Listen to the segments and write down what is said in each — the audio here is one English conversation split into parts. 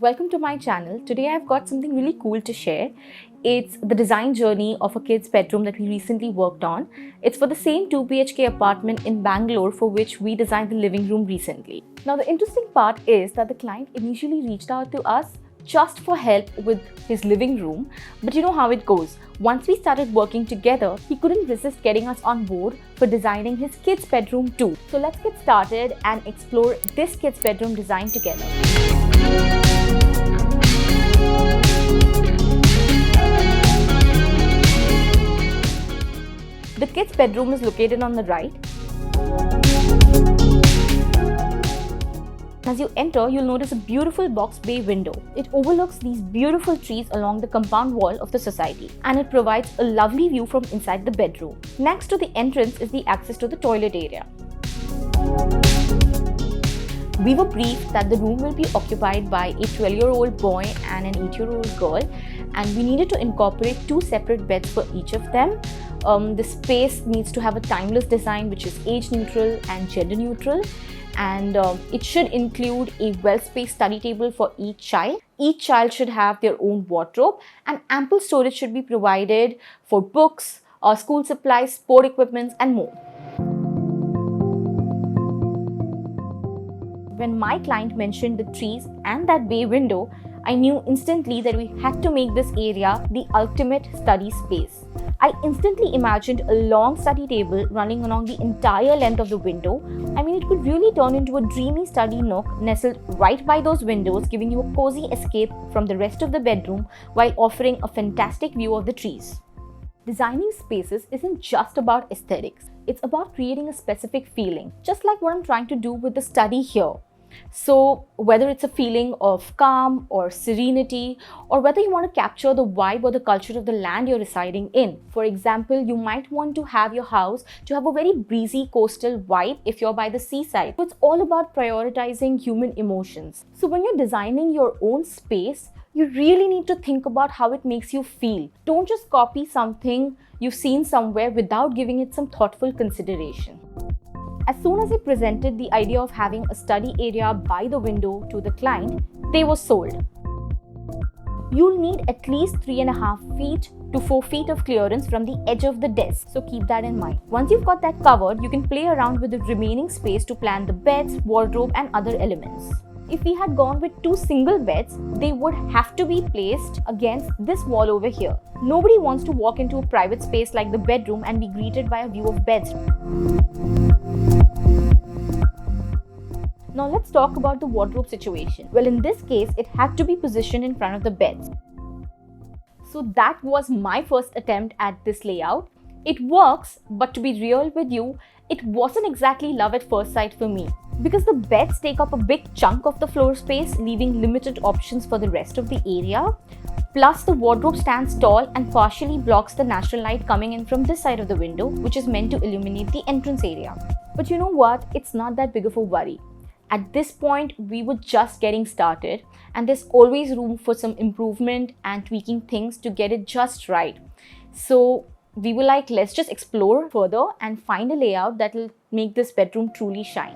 welcome to my channel. Today I've got something really cool to share. It's the design journey of a kid's bedroom that we recently worked on. It's for the same 2 BHK apartment in Bangalore for which we designed the living room recently. Now the interesting part is that the client initially reached out to us just for help with his living room, but you know how it goes. Once we started working together, he couldn't resist getting us on board for designing his kid's bedroom too. So let's get started and explore this kid's bedroom design together. The kid's bedroom is located on the right. As you enter, you'll notice a beautiful box bay window. It overlooks these beautiful trees along the compound wall of the society, and it provides a lovely view from inside the bedroom. Next to the entrance is the access to the toilet area. We were briefed that the room will be occupied by a 12-year-old boy and an 8-year-old girl, and we needed to incorporate 2 separate beds for each of them. The space needs to have a timeless design which is age neutral and gender neutral, and it should include a well-spaced study table for each child. Each child should have their own wardrobe, and ample storage should be provided for books, school supplies, sport equipment and more. When my client mentioned the trees and that bay window, I knew instantly that we had to make this area the ultimate study space. I instantly imagined a long study table running along the entire length of the window. I mean, it could really turn into a dreamy study nook nestled right by those windows, giving you a cozy escape from the rest of the bedroom while offering a fantastic view of the trees. Designing spaces isn't just about aesthetics. It's about creating a specific feeling, just like what I'm trying to do with the study here. So whether it's a feeling of calm or serenity, or whether you want to capture the vibe or the culture of the land you're residing in. For example, you might want to have your house to have a very breezy coastal vibe if you're by the seaside. So it's all about prioritizing human emotions. So when you're designing your own space, you really need to think about how it makes you feel. Don't just copy something you've seen somewhere without giving it some thoughtful consideration. As soon as I presented the idea of having a study area by the window to the client, they were sold. You'll need at least 3.5 feet to 4 feet of clearance from the edge of the desk, so keep that in mind. Once you've got that covered, you can play around with the remaining space to plan the beds, wardrobe and other elements. If we had gone with 2 single beds, they would have to be placed against this wall over here. Nobody wants to walk into a private space like the bedroom and be greeted by a view of beds. Now let's talk about the wardrobe situation. Well, in this case, it had to be positioned in front of the beds. So that was my first attempt at this layout. It works, but to be real with you, it wasn't exactly love at first sight for me, because the beds take up a big chunk of the floor space, leaving limited options for the rest of the area. Plus, the wardrobe stands tall and partially blocks the natural light coming in from this side of the window, which is meant to illuminate the entrance area. But you know what? It's not that big of a worry. At this point, we were just getting started, and there's always room for some improvement and tweaking things to get it just right. So we were like, let's just explore further and find a layout that will make this bedroom truly shine.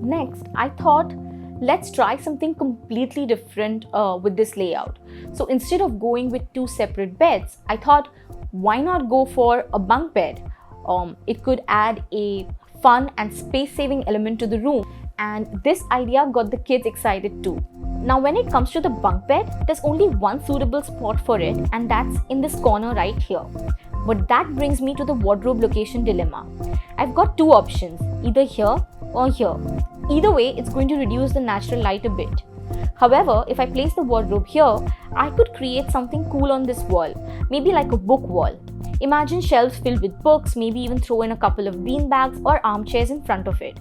Next, I thought, let's try something completely different with this layout. So instead of going with 2 separate beds, I thought, why not go for a bunk bed? It could add a fun and space-saving element to the room, and this idea got the kids excited too. Now when it comes to the bunk bed, there's only one suitable spot for it, and that's in this corner right here. But that brings me to the wardrobe location dilemma. I've got 2 options, either here or here. Either way, it's going to reduce the natural light a bit. However, if I place the wardrobe here, I could create something cool on this wall, maybe like a book wall. Imagine shelves filled with books, maybe even throw in a couple of bean bags or armchairs in front of it.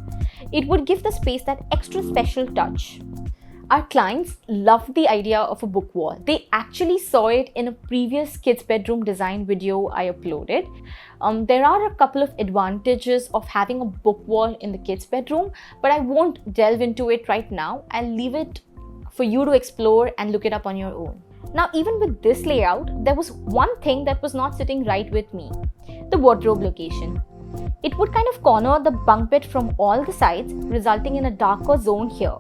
It would give the space that extra special touch. Our clients loved the idea of a book wall. They actually saw it in a previous kids' bedroom design video I uploaded. There are a couple of advantages of having a book wall in the kids' bedroom, but I won't delve into it right now. I'll leave it for you to explore and look it up on your own. Now, even with this layout, there was one thing that was not sitting right with me: the wardrobe location. It would kind of corner the bunk bed from all the sides, resulting in a darker zone here.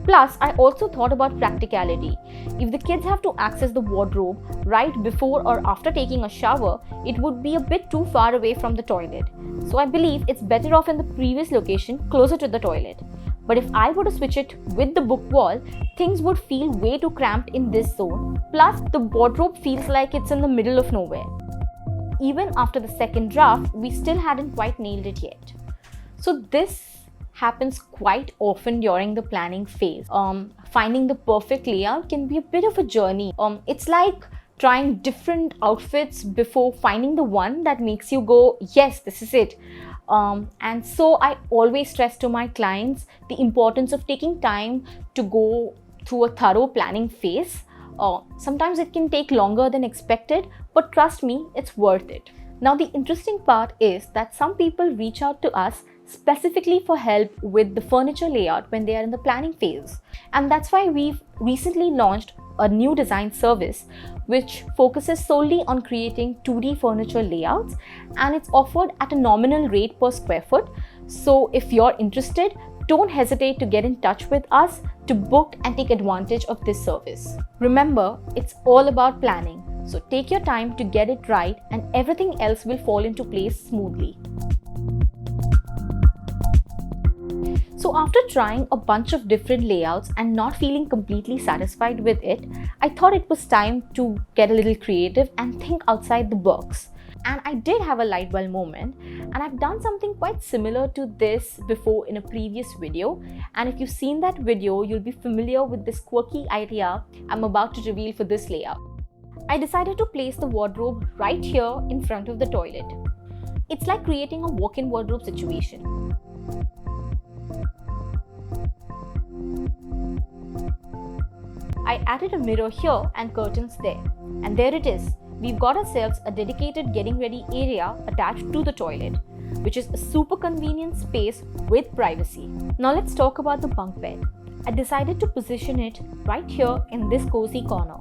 Plus, I also thought about practicality. If the kids have to access the wardrobe right before or after taking a shower, it would be a bit too far away from the toilet. So I believe it's better off in the previous location, closer to the toilet. But if I were to switch it with the book wall, things would feel way too cramped in this zone. Plus, the wardrobe feels like it's in the middle of nowhere. Even after the second draft, we still hadn't quite nailed it yet. So this happens quite often during the planning phase. Finding the perfect layout can be a bit of a journey. It's like trying different outfits before finding the one that makes you go, yes, this is it. And so I always stress to my clients the importance of taking time to go through a thorough planning phase. Sometimes it can take longer than expected, but trust me, it's worth it. Now, the interesting part is that some people reach out to us specifically for help with the furniture layout when they are in the planning phase. And that's why we've recently launched a new design service which focuses solely on creating 2D furniture layouts, and it's offered at a nominal rate per square foot. So if you're interested, don't hesitate to get in touch with us to book and take advantage of this service. Remember, it's all about planning. So take your time to get it right and everything else will fall into place smoothly. So after trying a bunch of different layouts and not feeling completely satisfied with it, I thought it was time to get a little creative and think outside the box. And I did have a light bulb moment, and I've done something quite similar to this before in a previous video. And if you've seen that video, you'll be familiar with this quirky idea I'm about to reveal for this layout. I decided to place the wardrobe right here in front of the toilet. It's like creating a walk-in wardrobe situation. I added a mirror here and curtains there. And there it is. We've got ourselves a dedicated getting ready area attached to the toilet, which is a super convenient space with privacy. Now let's talk about the bunk bed. I decided to position it right here in this cozy corner.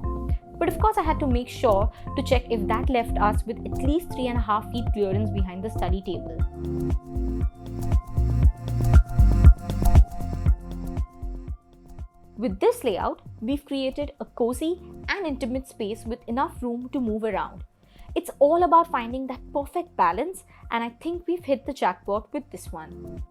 But of course I had to make sure to check if that left us with at least 3.5 feet clearance behind the study table. With this layout, we've created a cozy and intimate space with enough room to move around. It's all about finding that perfect balance, and I think we've hit the jackpot with this one.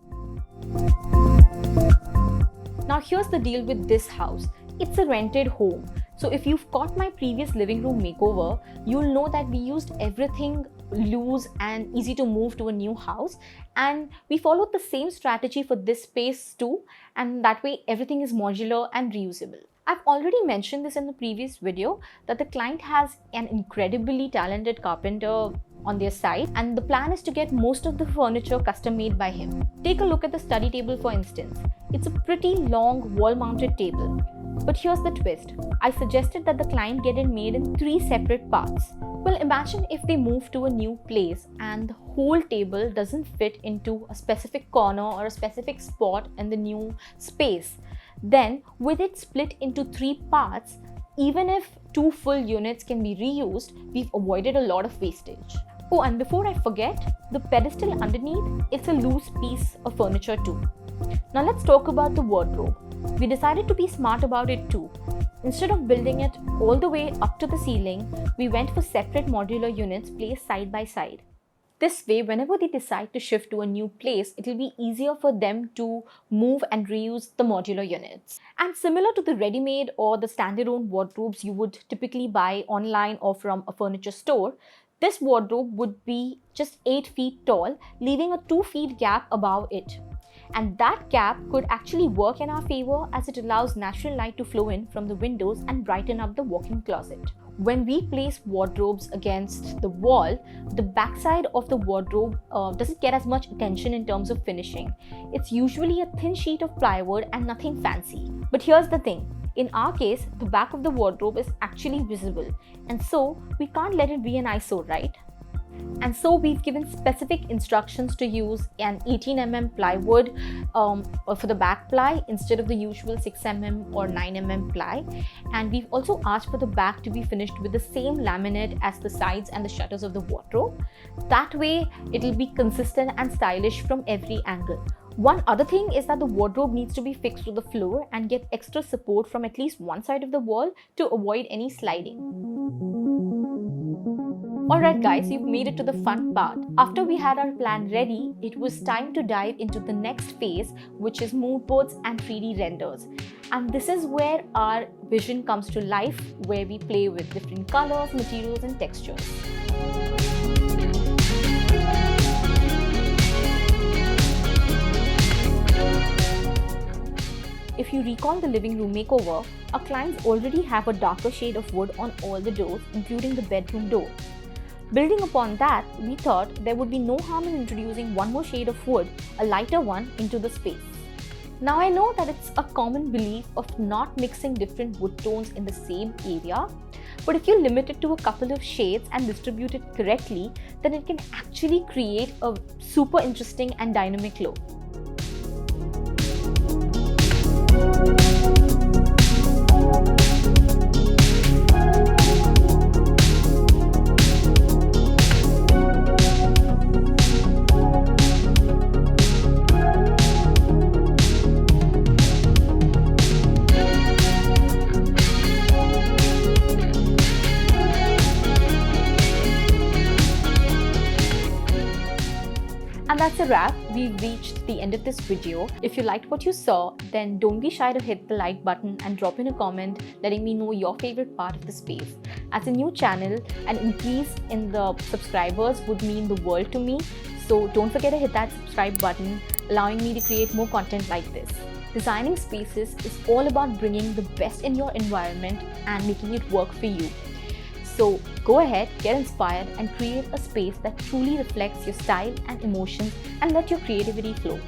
Now here's the deal with this house. It's a rented home. So if you've caught my previous living room makeover, you'll know that we used everything loose and easy to move to a new house, and we followed the same strategy for this space too, and that way everything is modular and reusable. I've already mentioned this in the previous video that the client has an incredibly talented carpenter on their side, and the plan is to get most of the furniture custom made by him. Take a look at the study table for instance. It's a pretty long wall mounted table. But here's the twist. I suggested that the client get it made in 3 separate parts. Well, imagine if they move to a new place and the whole table doesn't fit into a specific corner or a specific spot in the new space. Then, with it split into 3 parts, even if 2 full units can be reused, we've avoided a lot of wastage. Oh, and before I forget, the pedestal underneath, it's a loose piece of furniture too. Now let's talk about the wardrobe. We decided to be smart about it too. Instead of building it all the way up to the ceiling, we went for separate modular units placed side by side. This way, whenever they decide to shift to a new place, it will be easier for them to move and reuse the modular units. And similar to the ready-made or the standalone wardrobes you would typically buy online or from a furniture store, this wardrobe would be just 8 feet tall, leaving a 2 feet gap above it. And that gap could actually work in our favor as it allows natural light to flow in from the windows and brighten up the walk-in closet. When we place wardrobes against the wall, the backside of the wardrobe doesn't get as much attention in terms of finishing. It's usually a thin sheet of plywood and nothing fancy. But here's the thing. In our case, the back of the wardrobe is actually visible, and so we can't let it be an eyesore, right? And so we've given specific instructions to use an 18mm plywood for the back ply instead of the usual 6mm or 9mm ply. And we've also asked for the back to be finished with the same laminate as the sides and the shutters of the wardrobe. That way, it'll be consistent and stylish from every angle. One other thing is that the wardrobe needs to be fixed to the floor and get extra support from at least one side of the wall to avoid any sliding. Alright guys, you've made it to the fun part. After we had our plan ready, it was time to dive into the next phase, which is mood boards and 3D renders. And this is where our vision comes to life, where we play with different colors, materials and textures. If you recall the living room makeover, our clients already have a darker shade of wood on all the doors, including the bedroom door. Building upon that, we thought there would be no harm in introducing one more shade of wood, a lighter one, into the space. Now I know that it's a common belief of not mixing different wood tones in the same area, but if you limit it to a couple of shades and distribute it correctly, then it can actually create a super interesting and dynamic look. And that's a wrap. We've reached the end of this video. If you liked what you saw, then don't be shy to hit the like button and drop in a comment letting me know your favorite part of the space. As a new channel, an increase in the subscribers would mean the world to me. So don't forget to hit that subscribe button, allowing me to create more content like this. Designing spaces is all about bringing the best in your environment and making it work for you. So go ahead, get inspired and create a space that truly reflects your style and emotions and let your creativity flow.